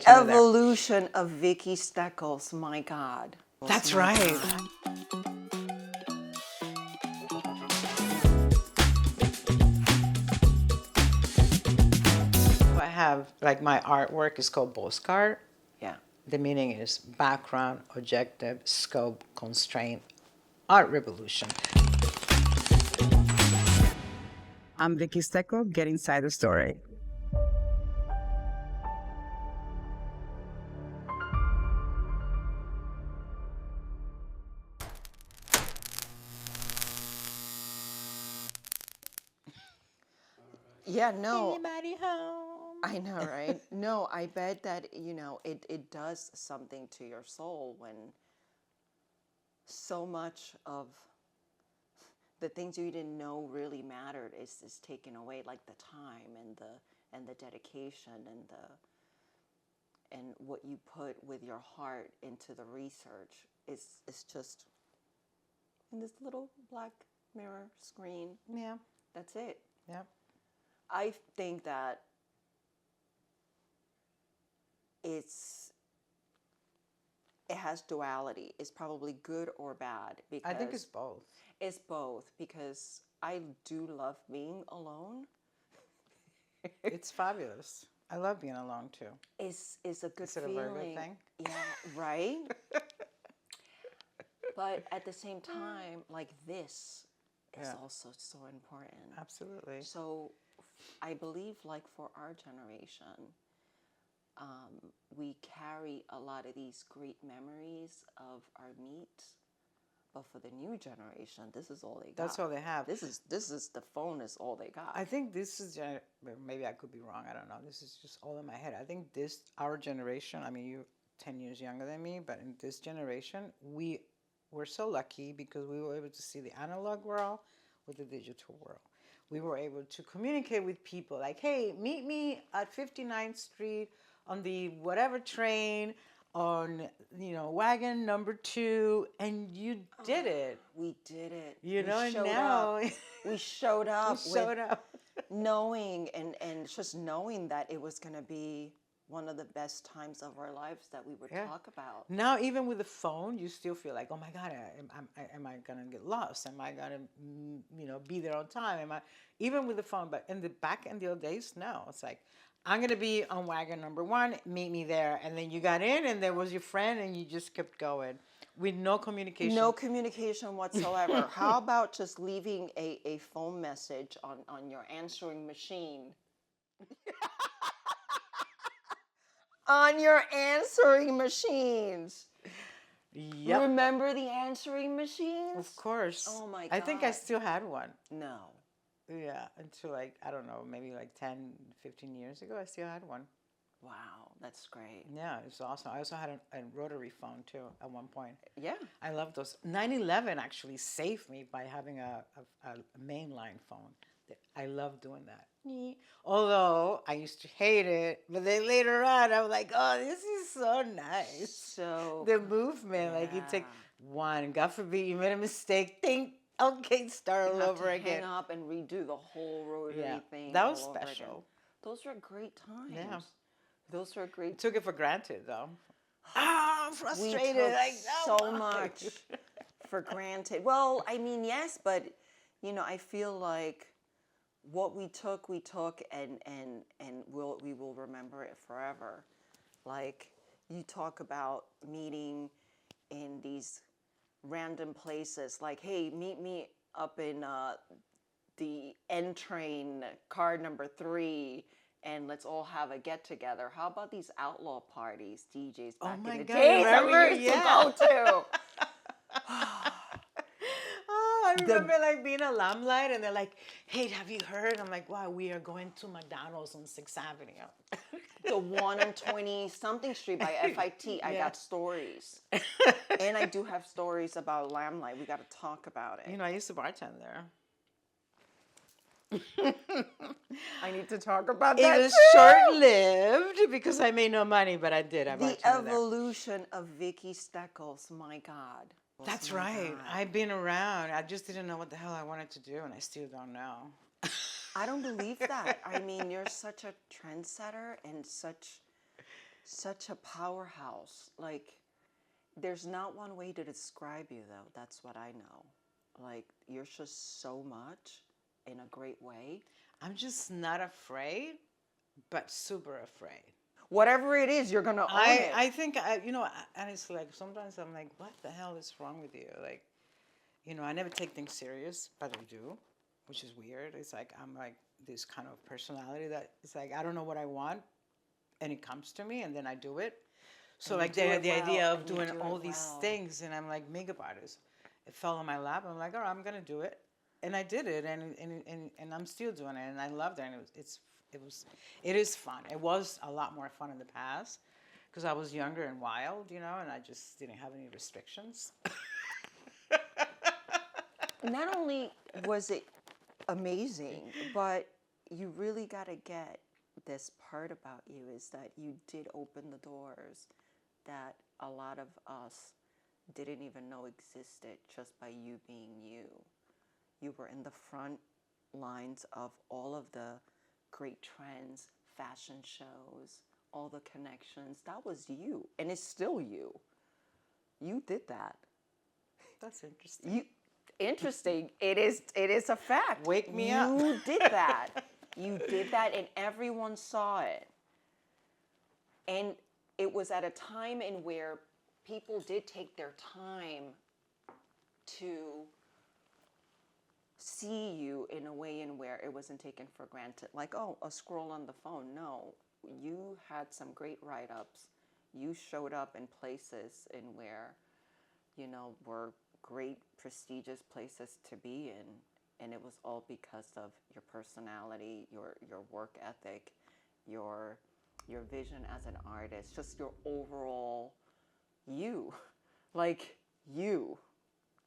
evolution of Vicky Steckels, my God. That's right. I have, like, my artwork is called BOSCAR. Yeah. The meaning is background, objective, scope, constraint, art revolution. I'm Vicky Steckel. Get inside the story. Yeah, no. Anybody home? I know, right? No, I bet that, it does something to your soul when so much of the things you didn't know really mattered is taken away, like the time and the dedication and what you put with your heart into the research is just in this little black mirror screen. Yeah. That's it. Yeah. I think that it has duality. It's probably good or bad. Because I think it's both. It's both, because I do love being alone. It's fabulous. I love being alone too. It's a good Is it a feeling. very good thing? Yeah, right? But at the same time, like, this is also so important. Absolutely. So I believe, like, for our generation, we carry a lot of these great memories of our meet, but for the new generation, this is all they got. That's all they have. This is the phone is all they got. I think this is, maybe I could be wrong, I don't know. This is just all in my head. I think our generation, I mean, you're 10 years younger than me, but in this generation, we're so lucky because we were able to see the analog world with the digital world. We were able to communicate with people like, hey, meet me at 59th Street on the whatever train on, wagon number 2, and you did it. We did it. And now we showed up. we showed up. Knowing and just knowing that it was going to be one of the best times of our lives that we would talk about. Now, even with the phone, you still feel like, oh my God, am I going to get lost? Am I going to, be there on time? Even with the phone, but back in the old days, no. It's like, I'm going to be on wagon number 1, meet me there. And then you got in and there was your friend and you just kept going with no communication. No communication whatsoever. How about just leaving a phone message on your answering machine? On your answering machines. Yep. Remember the answering machines? Of course. Oh my God. I think I still had one. No. Yeah, until I don't know, maybe 10, 15 years ago, I still had one. Wow, that's great. Yeah, it's awesome. I also had a rotary phone too at one point. Yeah. I love those. 9/11 actually saved me by having a mainline phone. I love doing that. Although I used to hate it, but then later on I was like, oh, this is so nice. So the movement, like you take one, God forbid you made a mistake, think, okay, start all over again. Hang up and redo the whole rotary thing. That was special. Those were great times. Yeah. Those were great. Took it for granted though. I'm frustrated. We took like, so much for granted. Well, I mean, yes, but I feel like what we took, and we will remember it forever. Like, you talk about meeting in these random places, like, hey, meet me up in the N train, car number 3, and let's all have a get together. How about these outlaw parties, DJs back in the days that we used to go to? I remember being a lamplight and they're like, hey, have you heard? I'm like, wow, we are going to McDonald's on 6th Avenue. The one on 20-something Street by FIT. I got stories. And I do have stories about lamplight. We got to talk about it. I used to bartend there. I need to talk about that. It was short-lived because I made no money, but I did. The evolution of Vicky Steckels, my God. That's right. I've been around. I just didn't know what the hell I wanted to do, and I still don't know. I don't believe that. I mean, you're such a trendsetter and such such a powerhouse. Like, there's not one way to describe you, though. That's what I know. Like, you're just so much in a great way. I'm just not afraid, but super afraid. Whatever it is, you're going to own it. I think, and it's like, sometimes I'm like, what the hell is wrong with you? Like, I never take things serious, but I do, which is weird. It's like, I'm like this kind of personality that it's like, I don't know what I want, and it comes to me, and then I do it. So And like you do the it well, idea of and you doing do all it these well. things, and I'm like makeup artist. It fell on my lap. I'm like, all right, I'm gonna do it, and I did it, and I'm still doing it, and I loved it. And it is fun. It was a lot more fun in the past because I was younger and wild, and I just didn't have any restrictions. Not only was it amazing, but you really got to get this part about you is that you did open the doors that a lot of us didn't even know existed just by you being you. You were in the front lines of all of the great trends, fashion shows, all the connections. That was you, and it's still you. You did that. That's interesting. Interesting. It is a fact. Wake me up. You did that. You did that, and everyone saw it. And it was at a time in where people did take their time to see you in a way in where it wasn't taken for granted. Like, oh, a scroll on the phone. No, you had some great write-ups. You showed up in places in where, were great, prestigious places to be in. And it was all because of your personality, your work ethic, your vision as an artist, just your overall you. Like, you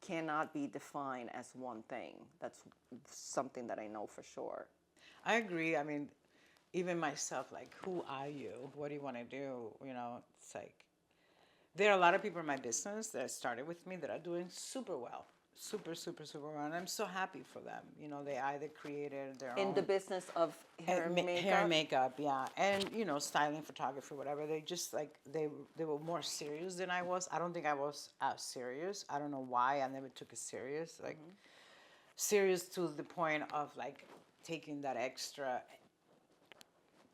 cannot be defined as one thing. That's something that I know for sure. I agree. I mean, even myself, like, who are you? What do you want to do? It's like, there are a lot of people in my business that started with me that are doing super well. Super, super, super well. And I'm so happy for them. They either created their own... In the business of hair and makeup? Hair and makeup, yeah. And, styling, photography, whatever. They just, like, they were more serious than I was. I don't think I was as serious. I don't know why I never took it serious. Like, serious to the point of, like, taking that extra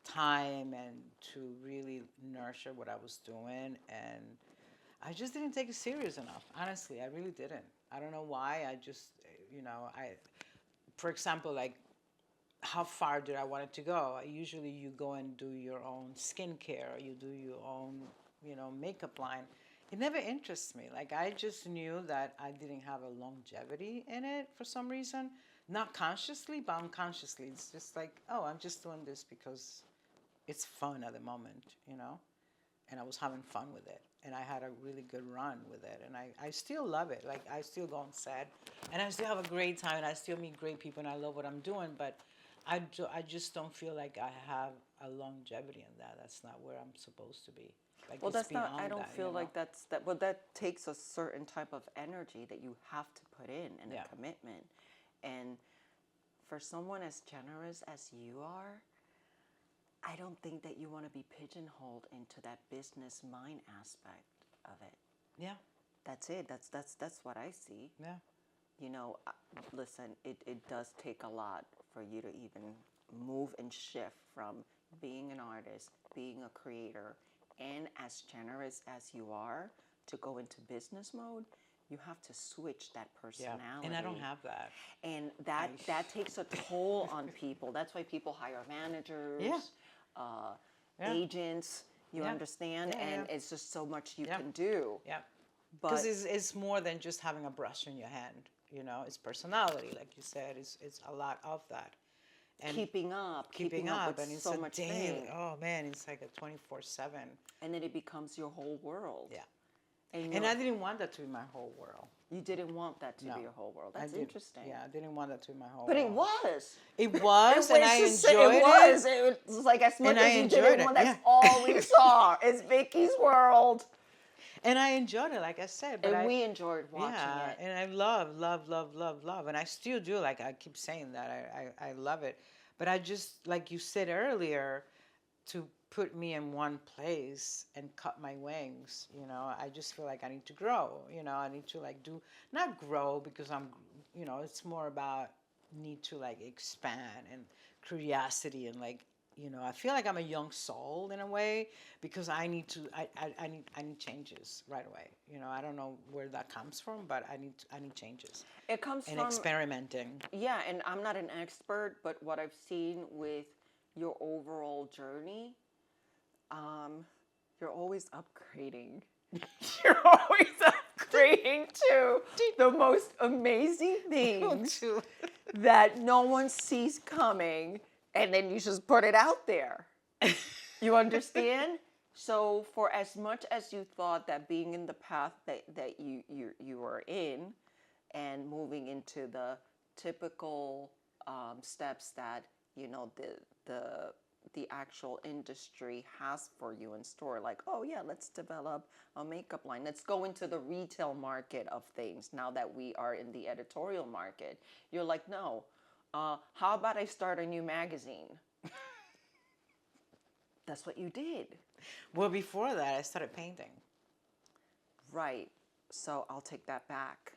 time and to really nurture what I was doing. And I just didn't take it serious enough. Honestly, I really didn't. I don't know why. I just, for example, like, how far did I want it to go? Usually you go and do your own skincare, or you do your own, makeup line. It never interests me. Like, I just knew that I didn't have a longevity in it for some reason. Not consciously, but unconsciously. It's just like, oh, I'm just doing this because it's fun at the moment, And I was having fun with it. And I had a really good run with it. And I still love it. Like, I still go on set. And I still have a great time. And I still meet great people. And I love what I'm doing. But I just don't feel like I have a longevity in that. That's not where I'm supposed to be. Like, Well, it's that's not, I beyond don't that, feel like well, that takes a certain type of energy that you have to put in and Yeah. a commitment. And for someone as generous as you are, I don't think that you want to be pigeonholed into that business mind aspect of it. Yeah. That's it. That's what I see. Yeah. Listen, it does take a lot for you to even move and shift from being an artist, being a creator, and as generous as you are, to go into business mode. You have to switch that personality. And I don't have that. And that takes a toll on people. That's why people hire managers, agents, you understand? And it's just so much you can do. Yeah. But Because it's more than just having a brush in your hand. It's personality, like you said. It's a lot of that. And keeping up with and it's so a much daily. thing. Oh man, it's like a 24/7. And then it becomes your whole world. Yeah. And I didn't want that to be my whole world. you didn't want that to No. be your whole world. That's I did. interesting. Yeah, I didn't want that to be my whole But world. it was. It was, and I enjoyed it. Was. It was like as much And I as you enjoyed didn't it, want, that's yeah. all we saw. It's Vicky's world. And I enjoyed it, like I said. But And we enjoyed watching it. And I love. And I still do. Like, I keep saying that. I love it. But I just, like you said earlier, to put me in one place and cut my wings. You know, I just feel like I need to grow. You know, I need to like not grow because I'm, you know, it's more about need to like expand and curiosity and like, you know, I feel like I'm a young soul in a way because I need to, I need changes right away. You know, I don't know where that comes from, but I need changes. It comes And from experimenting. Yeah, and I'm not an expert, but what I've seen with your overall journey, you're always upgrading. You're always upgrading to the most amazing things that no one sees coming, and then you just put it out there. You understand? So for as much as you thought that being in the path that you were in and moving into the typical steps that you know the actual industry has for you in store, like, oh yeah, let's develop a makeup line, let's go into the retail market of things now that we are in the editorial market. You're like, no, how about I start a new magazine? That's what you did. Well, before that, I started painting. Right. So I'll take that back.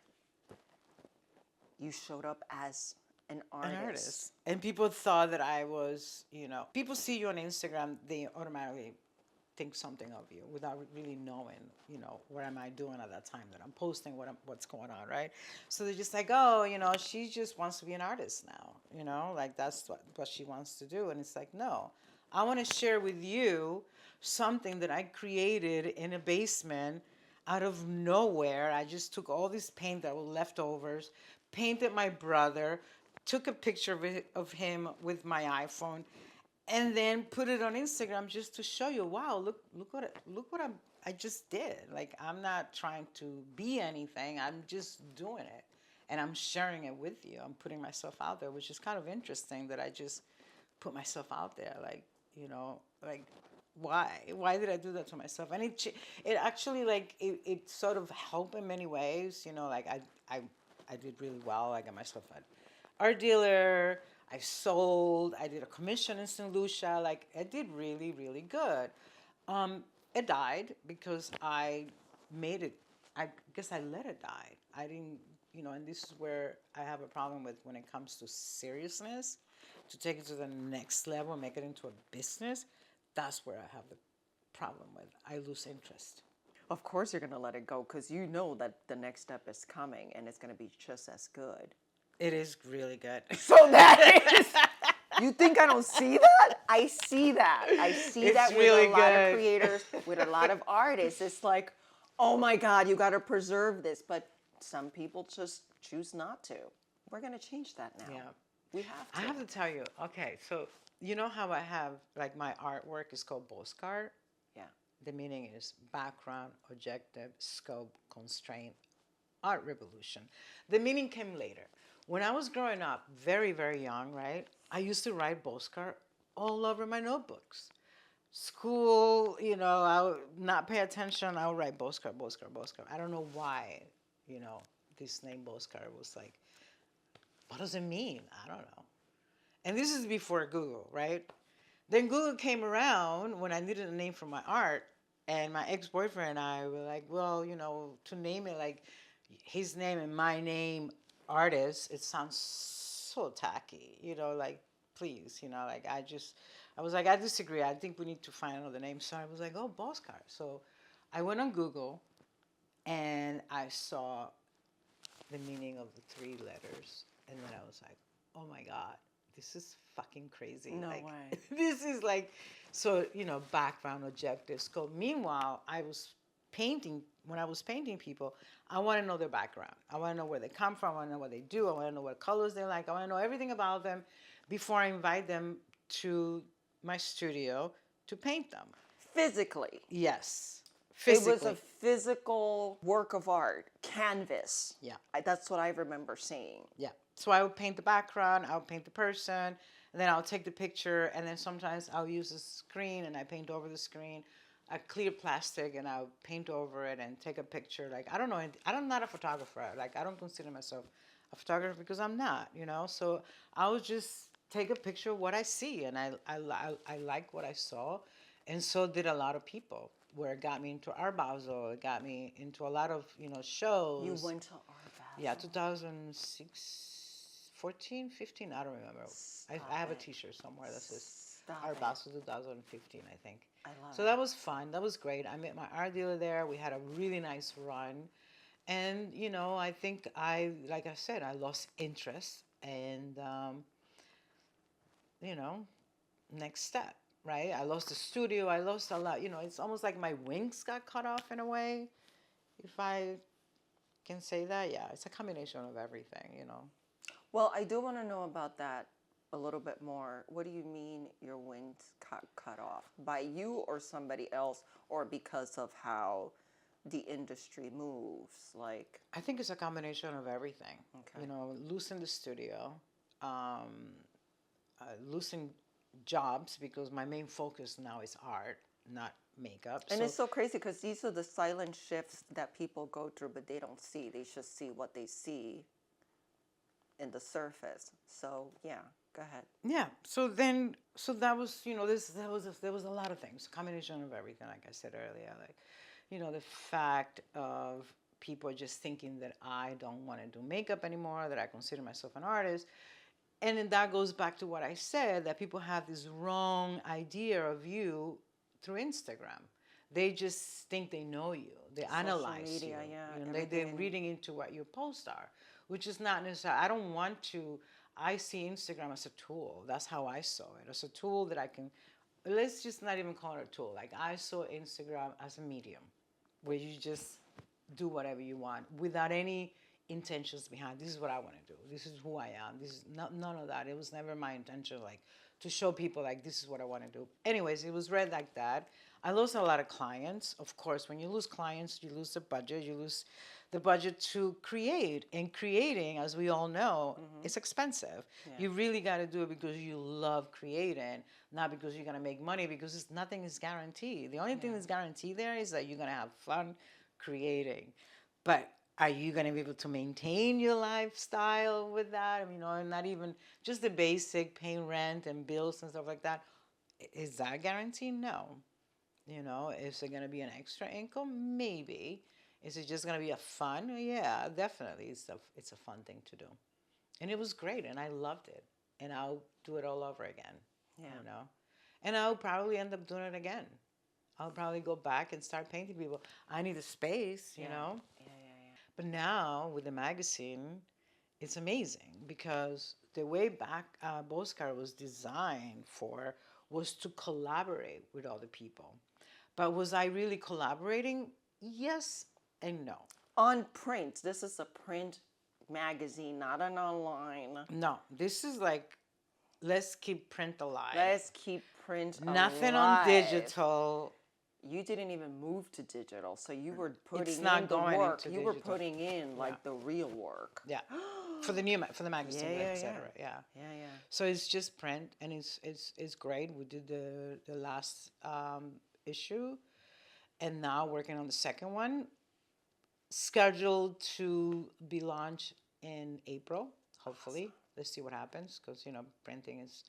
You showed up as an artist. And people thought that I was, you know, people see you on Instagram, they automatically think something of you without really knowing, you know, what am I doing at that time that I'm posting, what's going on, right? So they're just like, oh, you know, she just wants to be an artist now, you know, like that's what she wants to do. And it's like, no, I want to share with you something that I created in a basement out of nowhere. I just took all this paint that was leftovers, painted my brother, took a picture of him with my iPhone, and then put it on Instagram just to show you, wow, look what I just did. Like, I'm not trying to be anything. I'm just doing it, and I'm sharing it with you. I'm putting myself out there, which is kind of interesting that I just put myself out there. Like, you know, like, why did I do that to myself? And it actually, like, it sort of helped in many ways. You know, like I did really well. I got myself an art dealer. I sold. I did a commission in St. Lucia. Like, I did really, really good. It died because I made it. I guess I let it die. I didn't, you know, and this is where I have a problem with when it comes to seriousness, to take it to the next level, make it into a business. That's where I have the problem with. I lose interest. Of course you're going to let it go because you know that the next step is coming and it's going to be just as good. It is really good. So that is, you think I don't see that? I see that. I see It's that with really a lot of good. creators, with a lot of artists. It's like, oh my God, you got to preserve this. But some people just choose not to. We're going to change that now. Yeah. We have to. I have to tell you, okay, so you know how I have, like, my artwork is called BOSCAR? Yeah. The meaning is background, objective, scope, constraint, art revolution. The meaning came later. When I was growing up, very, very young, right, I used to write BOSCAR all over my notebooks. School, you know, I would not pay attention. I would write BOSCAR, BOSCAR, BOSCAR. I don't know why, you know, this name BOSCAR was like, what does it mean? I don't know. And this is before Google, right? Then Google came around when I needed a name for my art, and my ex-boyfriend and I were like, well, you know, to name it like his name and my name, artist, it sounds so tacky, you know, like, please, you know, like, I was like, I disagree. I think we need to find another name. So I was like, oh, BOSCAR. So I went on Google, and I saw the meaning of the 3 letters, and then I was like, oh my God, this is fucking crazy. No like, way. This is like, so, you know, background, objective, scope. Meanwhile, when I was painting people, I want to know their background. I want to know where they come from. I want to know what they do. I want to know what colors they like. I want to know everything about them before I invite them to my studio to paint them. Physically. Yes. It was a physical work of art, canvas. Yeah. That's what I remember seeing. Yeah. So I would paint the background, I would paint the person, and then I'll take the picture, and then sometimes I'll use a screen and I paint over the screen, a clear plastic, and I'll paint over it and take a picture. Like, I don't know, I'm not a photographer. Like, I don't consider myself a photographer because I'm not, you know? So I would just take a picture of what I see, and I like what I saw, And so did a lot of people, where it got me into Art Basel. It got me into a lot of, shows. You went to Art Basel? Yeah, 2006, 14, 15, I don't remember. I have a t-shirt somewhere that says Art Basel 2015, I think. I love So that was fun. That was great. I met my art dealer there. We had a really nice run. And, I think like I said, I lost interest. And, next step, right? I lost the studio. I lost a lot. It's almost like my wings got cut off in a way, if I can say that. Yeah, it's a combination of everything. Well, I do want to know about that a little bit more. What do you mean your wings cut off? By you or somebody else, or because of how the industry moves? Like, I think it's a combination of everything. Okay. Losing the studio, losing jobs, because my main focus now is art, not makeup. and it's so crazy because these are the silent shifts that people go through, but they don't see. They just see what they see in the surface. So yeah, go ahead. Yeah. So that was, there was a lot of things, a combination of everything. Like I said earlier, like, the fact of people just thinking that I don't want to do makeup anymore, that I consider myself an artist. And then that goes back to what I said, that people have this wrong idea of you through Instagram. They just think they know you. They analyze media, you. yeah, They're reading into what your posts are, which is not necessarily. I don't want to. I see Instagram as a tool. That's how I saw it, as a tool that I can. Let's just not even call it a tool. Like, I saw Instagram as a medium, where you just do whatever you want without any intentions behind. This is what I want to do. This is who I am. This is none of that. It was never my intention, like, to show people, like, this is what I want to do. Anyways, it was read like that. I lost a lot of clients. Of course, when you lose clients, you lose the budget. You lose the budget to create. And creating, as we all know, it's expensive. Yeah. You really got to do it because you love creating, not because you're going to make money, because nothing is guaranteed. The only thing that's guaranteed there is that you're going to have fun creating. But are you going to be able to maintain your lifestyle with that? And not even just the basic paying rent and bills and stuff like that. Is that guaranteed? No. Is it going to be an extra income? Maybe. Is it just going to be a fun? Yeah, definitely. It's a fun thing to do. And it was great, and I loved it. And I'll do it all over again. Yeah. And I'll probably end up doing it again. I'll probably go back and start painting people. I need a space, you know? Yeah. But now, with the magazine, it's amazing, because the way back BOSCAR was designed for was to collaborate with other people. But was I really collaborating? Yes and no. On print. This is a print magazine, not an online. No, this is like, let's keep print alive. Let's keep print Nothing alive. on digital. You didn't even move to digital, so you were putting It's not in the going work. into You were digital. putting in like the real work. Yeah, for the magazine, etc. Yeah. So it's just print, and it's great. We did the last issue, and now working on the second one, scheduled to be launched in April. Hopefully, let's see what happens, because printing is.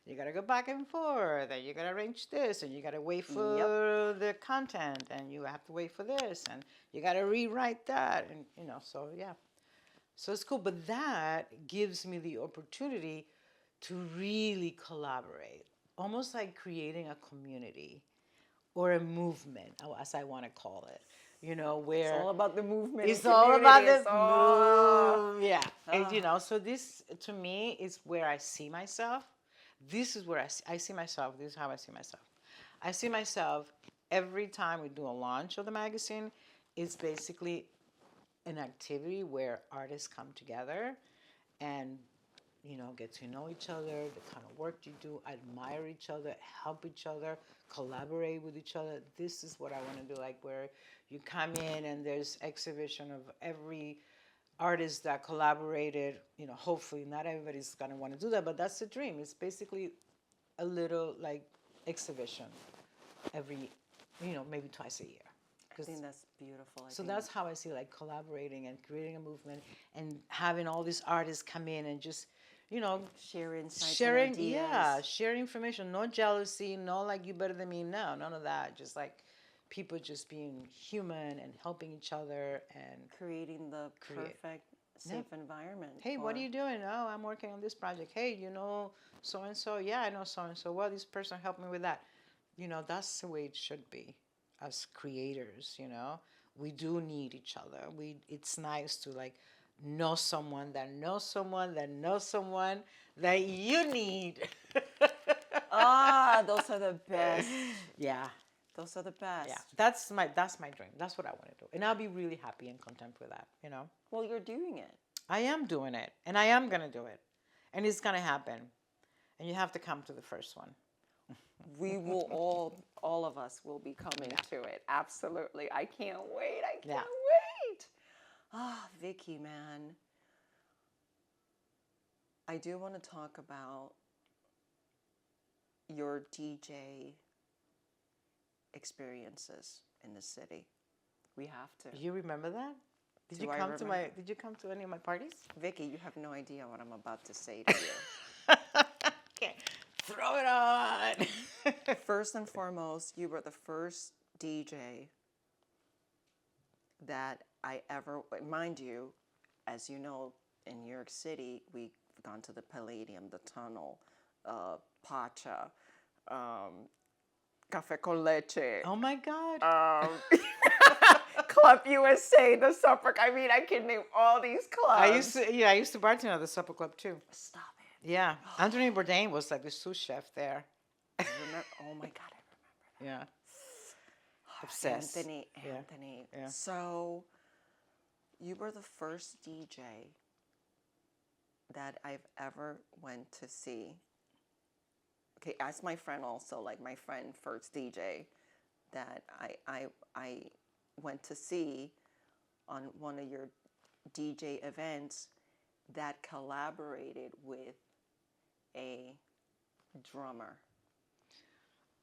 You gotta go back and forth, and you gotta arrange this, and you gotta wait for the content, and you have to wait for this, and you gotta rewrite that, and so yeah. So it's cool, but that gives me the opportunity to really collaborate, almost like creating a community or a movement, as I want to call it. Where It's all about the movement. It's all about this move, yeah. And so this to me is where I see myself. This is where I see myself. This is how I see myself. I see myself every time we do a launch of the magazine. It's basically an activity where artists come together and, get to know each other, the kind of work you do, admire each other, help each other, collaborate with each other. This is what I want to do, like where you come in and there's exhibition of every artists that collaborated. Hopefully not everybody's going to want to do that, but that's the dream. It's basically a little like exhibition every, maybe twice a year. I think that's beautiful. So that's how I see like collaborating and creating a movement and having all these artists come in and just you know, Share insights sharing, and ideas. yeah, share information. No jealousy, no like you better than me. No, none of that. Just like people just being human and helping each other and Creating the create. perfect, safe environment. Hey, what are you doing? Oh, I'm working on this project. Hey, you know so and so? Yeah, I know so and so. Well, this person helped me with that. You know, that's the way it should be as creators, you know. We do need each other. It's nice to like know someone that knows someone that knows someone that you need. Ah, those are the best. Yeah. Those are the best. Yeah. That's my dream. That's what I want to do. And I'll be really happy and content with that, you know. Well, you're doing it. I am doing it and I am going to do it. And it's going to happen. And you have to come to the first one. We will all of us will be coming to it. Absolutely. I can't wait. I can't wait. Ah, Vicky, man. I do want to talk about your DJ experiences in the city. We have to. You remember that? Did Do I remember? Did you come to any of my parties? Vicky, you have no idea what I'm about to say to you. Okay. Throw it on. First and foremost, you were the first DJ that I ever, mind you, as you know, in New York City, we've gone to the Palladium, the Tunnel, Pacha, Café con Leche, Oh my God. Club USA, the Supper. I mean, I can name all these clubs. I used to bartend at the Supper Club too. Stop it. Yeah. Anthony Bourdain was like the sous chef there. Remember? Oh my God, I remember. Yeah. Obsessed. Anthony. Yeah. So, you were the first DJ that I've ever went to see. Okay, ask my friend also, like my friend first DJ that I went to see on one of your DJ events that collaborated with a drummer.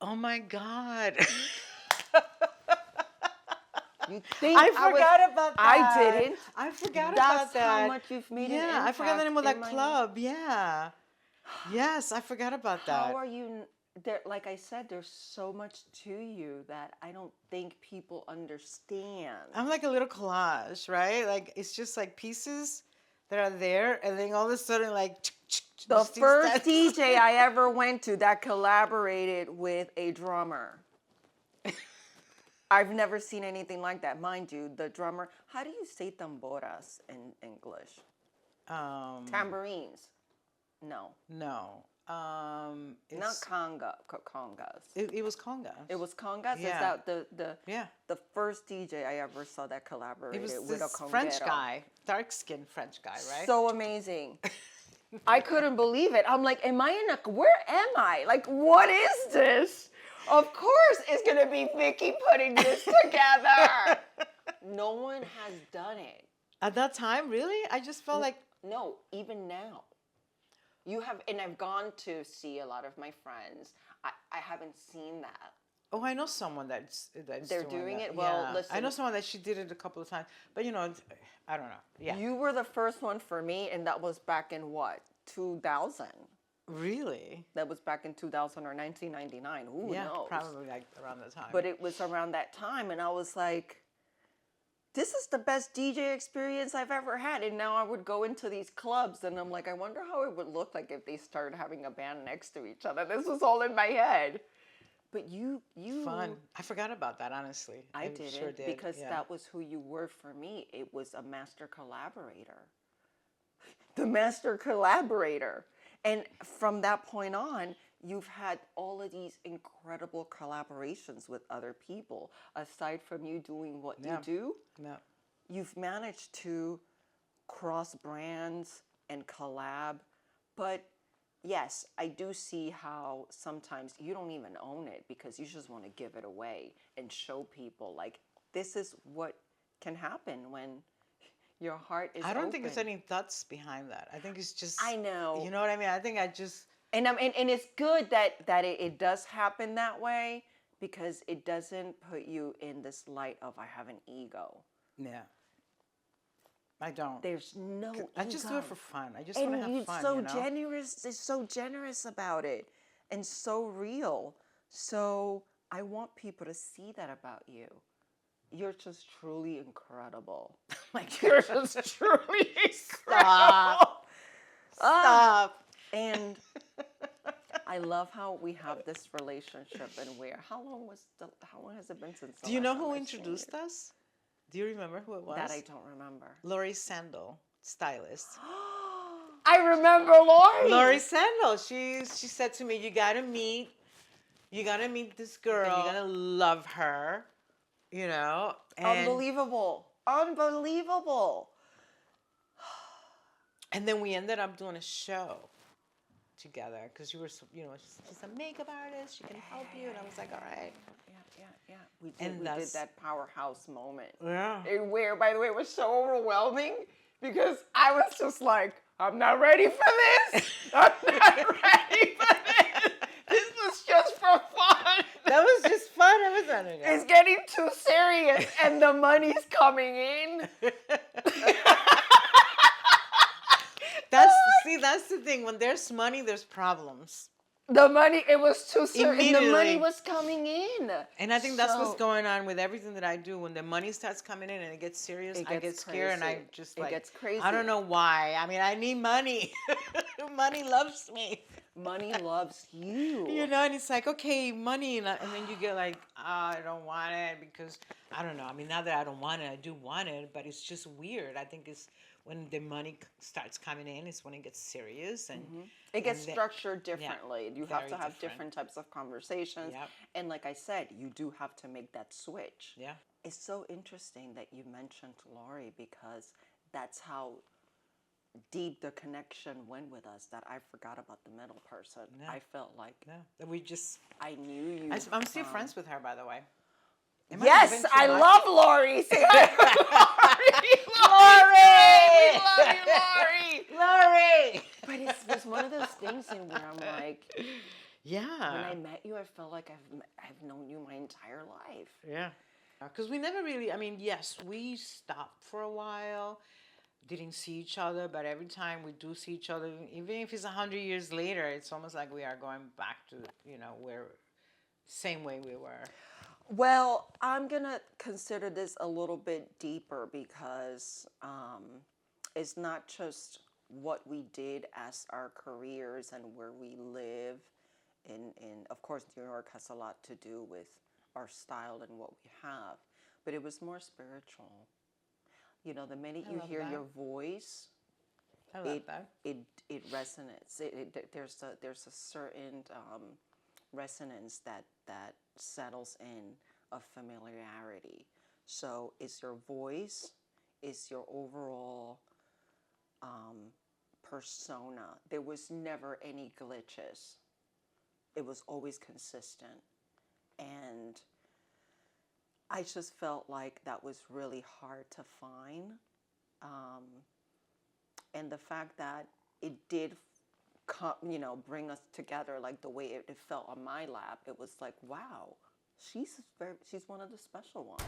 Oh my God. You think I forgot about that. I didn't. I forgot That's about that. how much you've made an Yeah, I forgot the name of impact that in my- club. Yeah. Yes, I forgot about that. How are you? There, like I said, there's so much to you that I don't think people understand. I'm like a little collage, right? Like it's just like pieces that are there, and then all of a sudden, like The just these first steps. DJ I ever went to that collaborated with a drummer. I've never seen anything like that. Mind you, the drummer, how do you say tamboras in English? Tambourines. No. No. Not It's, congas. it was congas. It was congas? Yeah. Is that the Yeah. the first DJ I ever saw that It collaborated was with a this conguero? French guy, dark-skinned French guy, right? So amazing. I couldn't believe it. I'm like, where am I? Like, what is this? Of course it's going to be Vicky putting this together. No one has done it. At that time, really? I just felt like, No, even now. You have, and I've gone to see a lot of my friends. I haven't seen that. oh, I know someone that's They're doing that. it? Well, Yeah. listen. I know someone that she did it a couple of times, but you know, I don't know. Yeah. You were the first one for me, and that was back in what? 2000. Really? That was back in 2000 or 1999. Who Yeah, knows? probably like around the time. But it was around that time, and I was like, this is the best DJ experience I've ever had. And now I would go into these clubs, and I'm like, I wonder how it would look like if they started having a band next to each other. This was all in my head. But you Fun. I forgot about that, honestly. I didn't, sure did. because yeah. that was who you were for me. It was a master collaborator. The master collaborator. And from that point on, you've had all of these incredible collaborations with other people. Aside from you doing what you do, No. you've managed to cross brands and collab. But yes, I do see how sometimes you don't even own it because you just want to give it away and show people like this is what can happen when your heart is I don't think open. there's any thoughts behind that. I think it's just. I know. You know what I mean? I think I just. And it's good that it does happen that way because it doesn't put you in this light of I have an ego. Yeah. I don't. There's no I just do ego. it for fun. I just want to have And fun, it's so you know? generous. It's so generous about it and so real. So I want people to see that about you. You're just truly incredible. Like, You're just truly stop. Stop. And I love how we have this relationship and how long has it been since the Do you last know time who I've seen introduced you? us? Do you remember who it was? That I don't remember. Lori Sandel, stylist. I remember Lori. Lori Sandel. She said to me, you gotta meet this girl. You're gonna love her. You know? And Unbelievable. Unbelievable. and then we ended up doing a show together because you were, she's a makeup artist. She can help you. And I was like, all right. Yeah. We And did that powerhouse moment. Yeah. Where, by the way, it was so overwhelming because I was just like, I'm not ready for this. I'm not ready for this. This was just for fun. That was just fun. I was on it. It's getting too serious and the money's coming in. That's the thing. When there's money, there's problems. The money, it was too serious. And the money Immediately. was coming in. And I think that's what's going on with everything that I do. When the money starts coming in and it gets serious, I get scared and I just It gets crazy. I don't know why. I mean, I need money. Money loves me. Money loves you. You know, and it's like, okay, money. And then you get like, I don't want it because, I don't know. I mean, now that I don't want it, I do want it. But it's just weird. I think it's when the money starts coming in, it's when it gets serious. And it gets structured differently. You have very to have different. different types of conversations. Yep. And like I said, you do have to make that switch. Yeah. It's so interesting that you mentioned Lori because that's how deep the connection went with us that I forgot about the middle person. Yeah. I felt like We just, I knew you. I'm still friends with her, by the way. Yes, I love Lori. Say hi to Lori. We love you, Lori. Lori! But it's one of those things in where I'm like, Yeah. when I met you, I felt like I've known you my entire life. Yeah. Because we never really, I mean, yes, we stopped for a while, didn't see each other, but every time we do see each other, even if it's 100 years later, it's almost like we are going back to, where, same way we were. Well, I'm going to consider this a little bit deeper because it's not just what we did as our careers and where we live. And of course, New York has a lot to do with our style and what we have. But it was more spiritual. You know, the minute you hear your voice, it resonates. There's a certain resonance that settles in of familiarity. So it's your voice, it's your overall persona. There was never any glitches. It was always consistent. And I just felt like that was really hard to find. And the fact that it did bring us together like the way it felt on my lap, it was like, wow, she's one of the special ones.